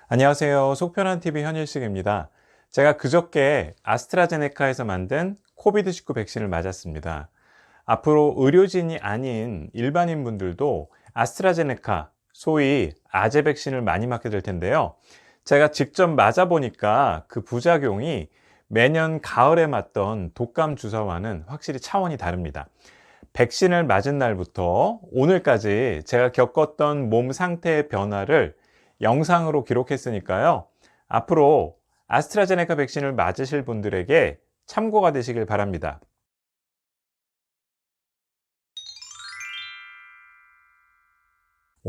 안녕하세요. 속편한TV 현일식입니다. 제가 그저께 아스트라제네카에서 만든 코비드19 백신을 맞았습니다. 앞으로 의료진이 아닌 일반인 분들도 아스트라제네카, 소위 아제 백신을 많이 맞게 될 텐데요. 제가 직접 맞아보니까 그 부작용이 매년 가을에 맞던 독감 주사와는 확실히 차원이 다릅니다. 백신을 맞은 날부터 오늘까지 제가 겪었던 몸 상태의 변화를 영상으로 기록했으니까요. 앞으로 아스트라제네카 백신을 맞으실 분들에게 참고가 되시길 바랍니다.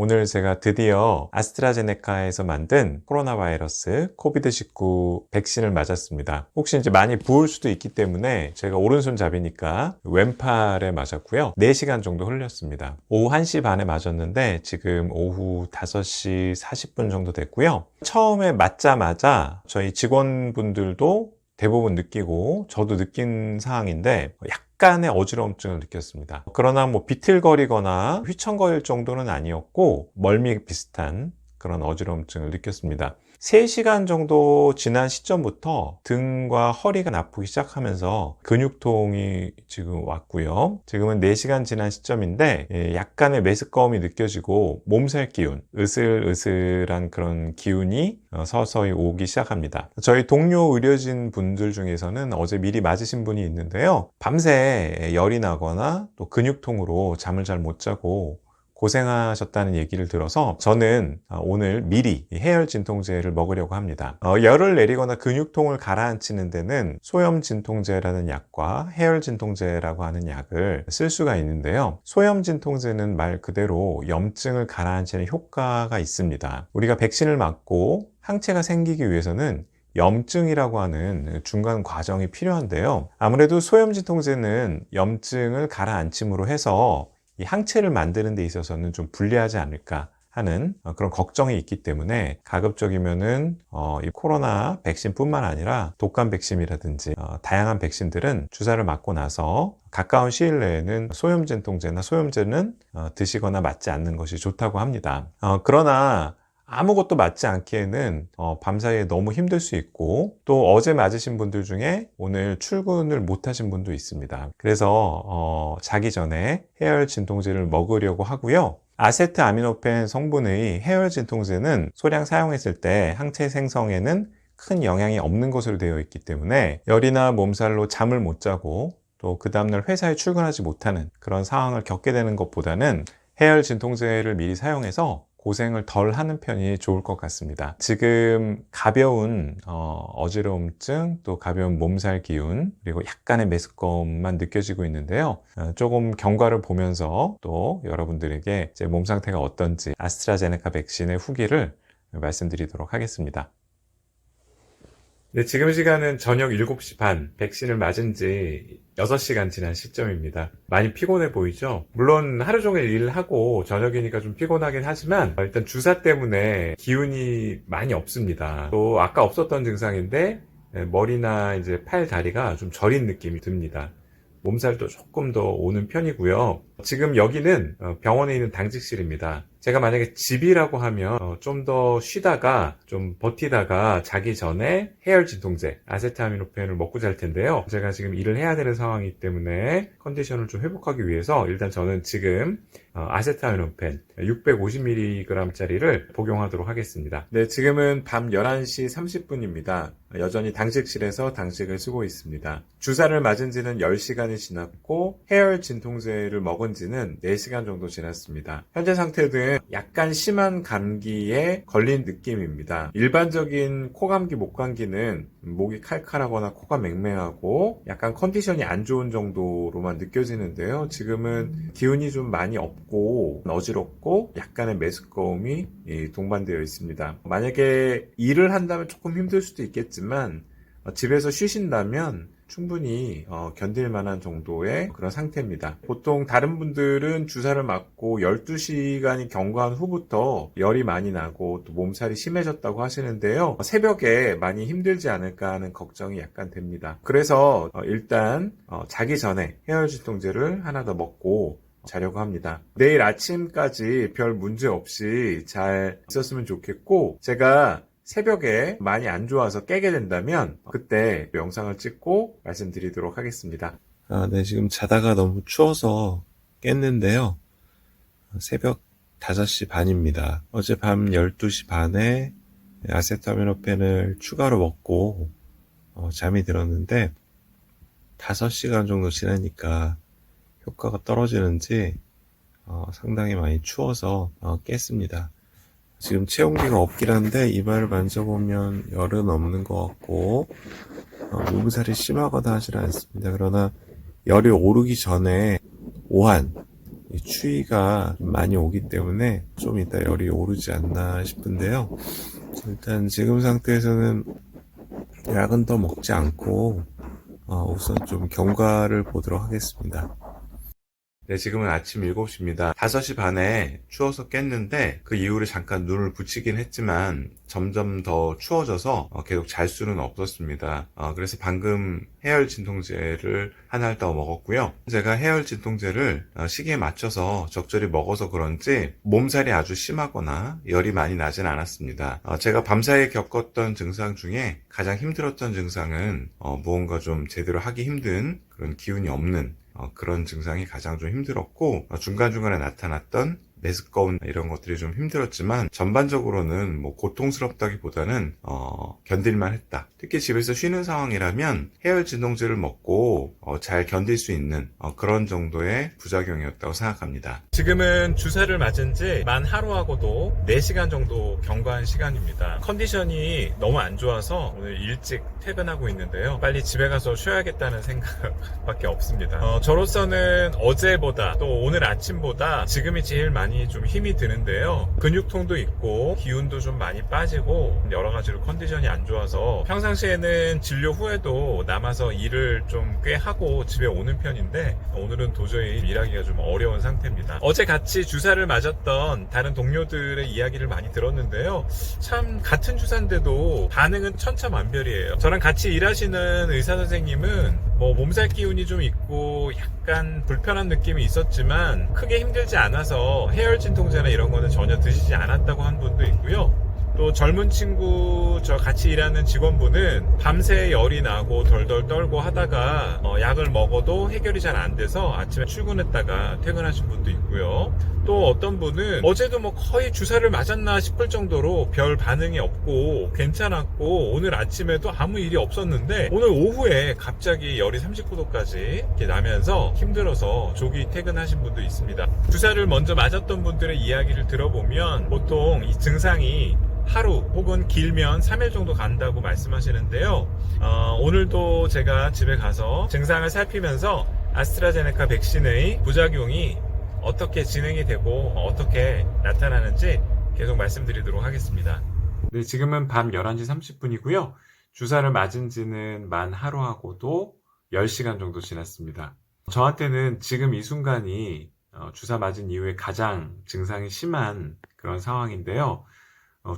오늘 제가 드디어 아스트라제네카에서 만든 코로나 바이러스 코비드19 백신을 맞았습니다. 혹시 이제 많이 부을 수도 있기 때문에 제가 오른손잡이니까 왼팔에 맞았고요. 4시간 정도 흘렸습니다. 오후 1시 반에 맞았는데 지금 오후 5시 40분 정도 됐고요. 처음에 맞자마자 저희 직원분들도 대부분 느끼고 저도 느낀 사항인데 약간의 어지러움증을 느꼈습니다. 그러나 비틀거리거나 휘청거릴 정도는 아니었고 멀미 비슷한 그런 어지러움증을 느꼈습니다. 3시간 정도 지난 시점부터 등과 허리가 아프기 시작하면서 근육통이 지금 왔고요. 지금은 4시간 지난 시점인데 약간의 메스꺼움이 느껴지고 몸살 기운, 으슬으슬한 그런 기운이 서서히 오기 시작합니다. 저희 동료 의료진 분들 중에서는 어제 미리 맞으신 분이 있는데요. 밤새 열이 나거나 또 근육통으로 잠을 잘 못 자고 고생하셨다는 얘기를 들어서 저는 오늘 미리 해열 진통제를 먹으려고 합니다. 열을 내리거나 근육통을 가라앉히는 데는 소염 진통제라는 약과 해열 진통제라고 하는 약을 쓸 수가 있는데요. 소염 진통제는 말 그대로 염증을 가라앉히는 효과가 있습니다. 우리가 백신을 맞고 항체가 생기기 위해서는 염증이라고 하는 중간 과정이 필요한데요. 아무래도 소염 진통제는 염증을 가라앉힘으로 해서 이 항체를 만드는 데 있어서는 좀 불리하지 않을까 하는 그런 걱정이 있기 때문에 가급적이면은 이 코로나 백신뿐만 아니라 독감 백신이라든지 다양한 백신들은 주사를 맞고 나서 가까운 시일 내에는 소염 진통제나 소염제는 드시거나 맞지 않는 것이 좋다고 합니다. 그러나 아무것도 맞지 않기에는 밤사이에 너무 힘들 수 있고 또 어제 맞으신 분들 중에 오늘 출근을 못 하신 분도 있습니다. 그래서 자기 전에 해열 진통제를 먹으려고 하고요. 아세트아미노펜 성분의 해열 진통제는 소량 사용했을 때 항체 생성에는 큰 영향이 없는 것으로 되어 있기 때문에 열이나 몸살로 잠을 못 자고 또 그 다음날 회사에 출근하지 못하는 그런 상황을 겪게 되는 것보다는 해열 진통제를 미리 사용해서 고생을 덜 하는 편이 좋을 것 같습니다. 지금 가벼운 어지러움증, 또 가벼운 몸살 기운, 그리고 약간의 메스꺼움만 느껴지고 있는데요. 조금 경과를 보면서 또 여러분들에게 제 몸 상태가 어떤지 아스트라제네카 백신의 후기를 말씀드리도록 하겠습니다. 네, 지금 시간은 저녁 7시 반, 백신을 맞은 지 6시간 지난 시점입니다. 많이 피곤해 보이죠? 물론 하루 종일 일하고 저녁이니까 좀 피곤하긴 하지만 일단 주사 때문에 기운이 많이 없습니다. 또 아까 없었던 증상인데 머리나 이제 팔, 다리가 좀 저린 느낌이 듭니다. 몸살도 조금 더 오는 편이고요. 지금 여기는 병원에 있는 당직실입니다. 제가 만약에 집이라고 하면 좀 더 쉬다가 좀 버티다가 자기 전에 해열 진통제 아세트아미노펜을 먹고 잘 텐데요. 제가 지금 일을 해야 되는 상황이기 때문에 컨디션을 좀 회복하기 위해서 일단 저는 지금 아세트아미노펜 650mg짜리를 복용하도록 하겠습니다. 네, 지금은 밤 11시 30분입니다. 여전히 당직실에서 당직을 쓰고 있습니다. 주사를 맞은 지는 10시간이 지났고 해열 진통제를 먹은 지는 4시간 정도 지났습니다. 현재 상태는 약간 심한 감기에 걸린 느낌입니다. 일반적인 코감기, 목감기는 목이 칼칼하거나 코가 맹맹하고 약간 컨디션이 안 좋은 정도로만 느껴지는데요. 지금은 기운이 좀 많이 없고 어지럽고 약간의 메스꺼움이 동반되어 있습니다. 만약에 일을 한다면 조금 힘들 수도 있겠지만 집에서 쉬신다면 충분히 견딜 만한 정도의 그런 상태입니다. 보통 다른 분들은 주사를 맞고 12시간이 경과한 후부터 열이 많이 나고 또 몸살이 심해졌다고 하시는데요. 새벽에 많이 힘들지 않을까 하는 걱정이 약간 됩니다. 그래서 일단 자기 전에 해열 진통제를 하나 더 먹고 자려고 합니다. 내일 아침까지 별 문제 없이 잘 있었으면 좋겠고 제가 새벽에 많이 안 좋아서 깨게 된다면 그때 영상을 찍고 말씀드리도록 하겠습니다. 네, 지금 자다가 너무 추워서 깼는데요. 새벽 5시 반입니다. 어젯밤 12시 반에 아세타미노펜을 추가로 먹고 잠이 들었는데 5시간 정도 지나니까 효과가 떨어지는지 상당히 많이 추워서 깼습니다. 지금 체온계가 없긴 한데 이마를 만져보면 열은 없는 것 같고 몸살이 심하거나 하지는 않습니다. 그러나 열이 오르기 전에 오한, 추위가 많이 오기 때문에 좀 이따 열이 오르지 않나 싶은데요. 일단 지금 상태에서는 약은 더 먹지 않고 우선 좀 경과를 보도록 하겠습니다. 네, 지금은 아침 7시입니다. 5시 반에 추워서 깼는데 그 이후로 잠깐 눈을 붙이긴 했지만 점점 더 추워져서 계속 잘 수는 없었습니다. 그래서 방금 해열 진통제를 한 알 더 먹었고요. 제가 해열 진통제를 시기에 맞춰서 적절히 먹어서 그런지 몸살이 아주 심하거나 열이 많이 나진 않았습니다. 제가 밤사이에 겪었던 증상 중에 가장 힘들었던 증상은 무언가 좀 제대로 하기 힘든 그런 기운이 없는 그런 증상이 가장 좀 힘들었고 중간중간에 나타났던 메스꺼운 이런 것들이 좀 힘들었지만 전반적으로는 뭐 고통스럽다기보다는 견딜만 했다. 특히 집에서 쉬는 상황이라면 해열 진통제를 먹고 잘 견딜 수 있는 그런 정도의 부작용이었다고 생각합니다. 지금은 주사를 맞은 지 만 하루하고도 4시간 정도 경과한 시간입니다. 컨디션이 너무 안 좋아서 오늘 일찍 퇴근하고 있는데요. 빨리 집에 가서 쉬어야겠다는 생각밖에 없습니다. 저로서는 어제보다 또 오늘 아침보다 지금이 제일 많이 좀 힘이 드는데요. 근육통도 있고 기운도 좀 많이 빠지고 여러 가지로 컨디션이 안 좋아서 평상시에는 진료 후에도 남아서 일을 좀 꽤 하고 집에 오는 편인데 오늘은 도저히 일하기가 좀 어려운 상태입니다. 어제 같이 주사를 맞았던 다른 동료들의 이야기를 많이 들었는데요. 참 같은 주사인데도 반응은 천차만별이에요. 저랑 같이 일하시는 의사 선생님은 뭐 몸살 기운이 좀 있고 약간 불편한 느낌이 있었지만 크게 힘들지 않아서 해열 진통제나 이런 거는 전혀 드시지 않았다고 한 분도 있고요. 또 젊은 친구 저 같이 일하는 직원분은 밤새 열이 나고 덜덜 떨고 하다가 약을 먹어도 해결이 잘 안 돼서 아침에 출근했다가 퇴근하신 분도 있고요. 또 어떤 분은 어제도 뭐 거의 주사를 맞았나 싶을 정도로 별 반응이 없고 괜찮았고 오늘 아침에도 아무 일이 없었는데 오늘 오후에 갑자기 열이 39도까지 이렇게 나면서 힘들어서 조기 퇴근하신 분도 있습니다. 주사를 먼저 맞았던 분들의 이야기를 들어보면 보통 이 증상이 하루 혹은 길면 3일 정도 간다고 말씀하시는데요. 오늘도 제가 집에 가서 증상을 살피면서 아스트라제네카 백신의 부작용이 어떻게 진행이 되고 어떻게 나타나는지 계속 말씀드리도록 하겠습니다. 네, 지금은 밤 11시 30분이고요. 주사를 맞은 지는 만 하루하고도 10시간 정도 지났습니다. 저한테는 지금 이 순간이 주사 맞은 이후에 가장 증상이 심한 그런 상황인데요.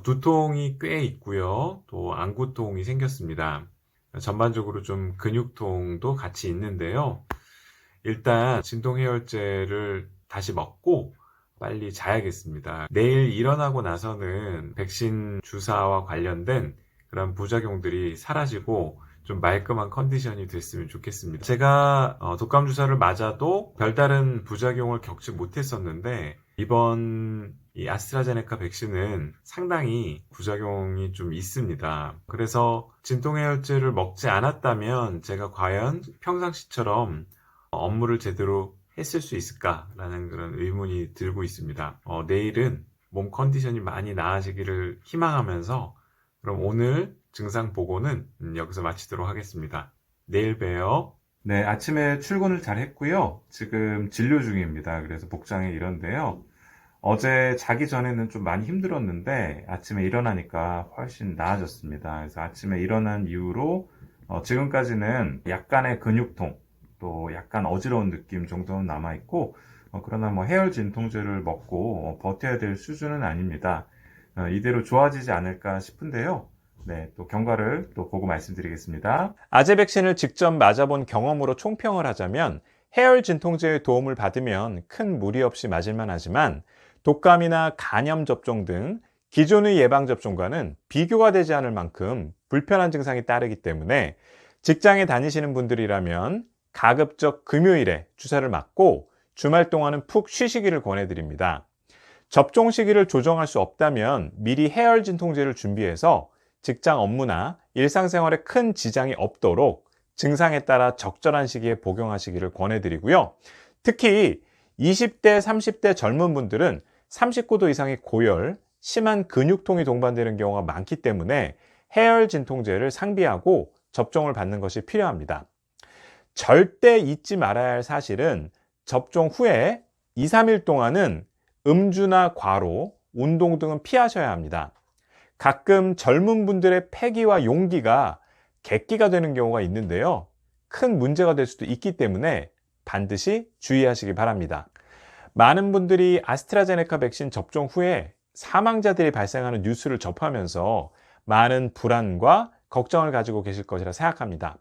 두통이 꽤 있고요. 또 안구통이 생겼습니다. 전반적으로 좀 근육통도 같이 있는데요. 일단 진통해열제를 다시 먹고 빨리 자야겠습니다. 내일 일어나고 나서는 백신 주사와 관련된 그런 부작용들이 사라지고 좀 말끔한 컨디션이 됐으면 좋겠습니다. 제가 독감 주사를 맞아도 별다른 부작용을 겪지 못했었는데 이번 이 아스트라제네카 백신은 상당히 부작용이 좀 있습니다. 그래서 진통해열제를 먹지 않았다면 제가 과연 평상시처럼 업무를 제대로 했을 수 있을까라는 그런 의문이 들고 있습니다. 내일은 몸 컨디션이 많이 나아지기를 희망하면서 그럼 오늘 증상 보고는 여기서 마치도록 하겠습니다. 내일 봬요. 네, 아침에 출근을 잘 했고요. 지금 진료 중입니다. 그래서 복장에 이런데요. 어제 자기 전에는 좀 많이 힘들었는데 아침에 일어나니까 훨씬 나아졌습니다. 그래서 아침에 일어난 이후로 지금까지는 약간의 근육통, 또 약간 어지러운 느낌 정도는 남아있고 그러나 뭐 해열 진통제를 먹고 버텨야 될 수준은 아닙니다. 이대로 좋아지지 않을까 싶은데요. 네, 또 경과를 또 보고 말씀드리겠습니다. 아제 백신을 직접 맞아본 경험으로 총평을 하자면 해열 진통제의 도움을 받으면 큰 무리 없이 맞을만 하지만 독감이나 간염 접종 등 기존의 예방접종과는 비교가 되지 않을 만큼 불편한 증상이 따르기 때문에 직장에 다니시는 분들이라면 가급적 금요일에 주사를 맞고 주말 동안은 푹 쉬시기를 권해드립니다. 접종 시기를 조정할 수 없다면 미리 해열 진통제를 준비해서 직장 업무나 일상생활에 큰 지장이 없도록 증상에 따라 적절한 시기에 복용하시기를 권해드리고요. 특히 20대, 30대 젊은 분들은 39도 이상의 고열, 심한 근육통이 동반되는 경우가 많기 때문에 해열 진통제를 상비하고 접종을 받는 것이 필요합니다. 절대 잊지 말아야 할 사실은 접종 후에 2, 3일 동안은 음주나 과로, 운동 등은 피하셔야 합니다. 가끔 젊은 분들의 패기와 용기가 객기가 되는 경우가 있는데요. 큰 문제가 될 수도 있기 때문에 반드시 주의하시기 바랍니다. 많은 분들이 아스트라제네카 백신 접종 후에 사망자들이 발생하는 뉴스를 접하면서 많은 불안과 걱정을 가지고 계실 것이라 생각합니다.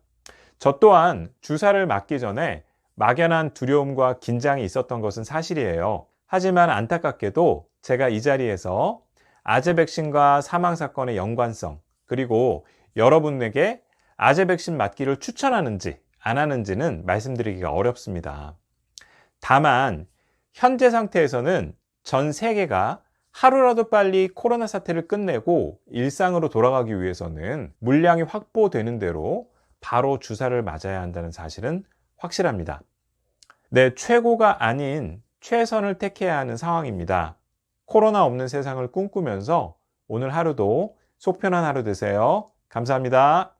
저 또한 주사를 맞기 전에 막연한 두려움과 긴장이 있었던 것은 사실이에요. 하지만 안타깝게도 제가 이 자리에서 아재 백신과 사망 사건의 연관성, 그리고 여러분에게 아재 백신 맞기를 추천하는지 안 하는지는 말씀드리기가 어렵습니다. 다만 현재 상태에서는 전 세계가 하루라도 빨리 코로나 사태를 끝내고 일상으로 돌아가기 위해서는 물량이 확보되는 대로 바로 주사를 맞아야 한다는 사실은 확실합니다. 네, 최고가 아닌 최선을 택해야 하는 상황입니다. 코로나 없는 세상을 꿈꾸면서 오늘 하루도 속 편한 하루 되세요. 감사합니다.